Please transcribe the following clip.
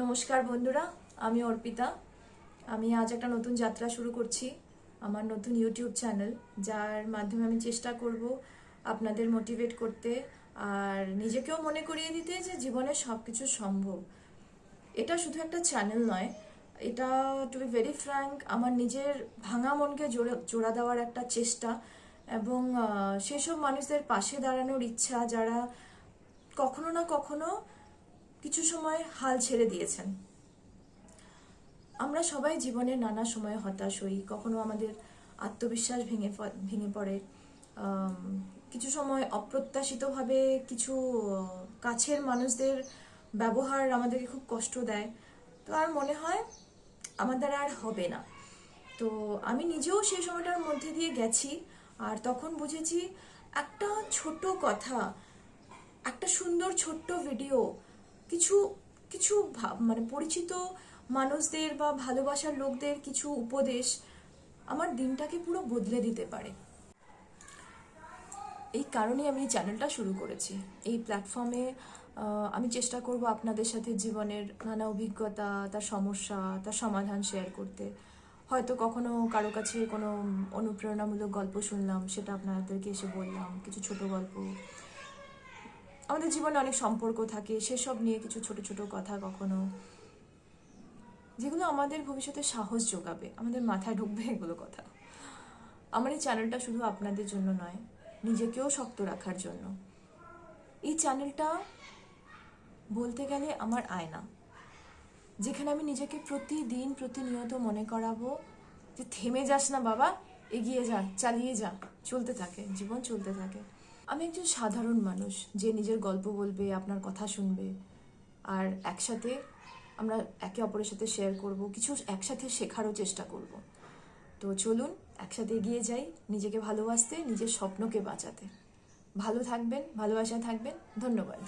নমস্কার বন্ধুরা, আমি অর্পিতা। আমি আজ একটা নতুন যাত্রা শুরু করছি, আমার নতুন ইউটিউব চ্যানেল, যার মাধ্যমে আমি চেষ্টা করব আপনাদের মোটিভেট করতে আর নিজেকেও মনে করিয়ে দিতে যে জীবনে সব কিছু সম্ভব। এটা শুধু একটা চ্যানেল নয়, এটা টু বি ভেরি ফ্র্যাঙ্ক আমার নিজের ভাঙা মনকে জোড়া দেওয়ার একটা চেষ্টা এবং সেসব মানুষদের পাশে দাঁড়ানোর ইচ্ছা যারা কখনো না কখনো কিছু সময় হাল ছেড়ে দিয়েছেন। আমরা সবাই জীবনে নানা সময় হতাশ হই, কখনো আমাদের আত্মবিশ্বাস ভেঙে পড়ে, কিছু সময় অপ্রত্যাশিতভাবে কিছু কাছের মানুষদের ব্যবহার আমাদেরকে খুব কষ্ট দেয়। তো আর মনে হয় আমার দ্বারা আর হবে না। তো আমি নিজেও সেই সময়টার মধ্যে দিয়ে গেছি, আর তখন বুঝেছি একটা ছোট কথা, একটা সুন্দর ছোট্ট ভিডিও, কিছু কিছু মানে পরিচিত মানুষদের বা ভালোবাসার লোকদের কিছু উপদেশ আমার দিনটাকে পুরো বদলে দিতে পারে। এই কারণেই আমি এই চ্যানেলটা শুরু করেছি। এই প্ল্যাটফর্মে আমি চেষ্টা করব আপনাদের সাথে জীবনের নানা অভিজ্ঞতা, তার সমস্যা, তার সমাধান শেয়ার করতে। হয়তো কখনো কারো কাছে কোনো অনুপ্রেরণামূলক গল্প শুনলাম, সেটা আপনাদেরকে এসে বললাম, কিছু ছোট গল্প। আমাদের জীবনে অনেক সম্পর্ক থাকে, সেসব নিয়ে কিছু ছোট ছোট কথা কখনো, যেগুলো আমাদের ভবিষ্যতে সাহস যোগাবে, আমাদের মাথায় ঢুকবে এগুলো কথা। আমার এই চ্যানেলটা শুধু আপনাদের জন্য নয়, নিজেকেও শক্ত রাখার জন্য। এই চ্যানেলটা বলতে গেলে আমার আয়না, যেখানে আমি নিজেকে প্রতিদিন প্রতিনিয়ত মনে করাবো যে থেমে যাস না বাবা, এগিয়ে যা, চালিয়ে যা, চলতে থাকে, জীবন চলতে থাকে। আমি একজন সাধারণ মানুষ যে নিজের গল্প বলবে, আপনার কথা শুনবে, আর একসাথে আমরা একে অপরের সাথে শেয়ার করব, কিছু একসাথে শেখারও চেষ্টা করব। তো চলুন একসাথে এগিয়ে যাই, নিজেকে ভালোবাসতে, নিজের স্বপ্নকে বাঁচাতে। ভালো থাকবেন, ভালোবাসা থাকবেন। ধন্যবাদ।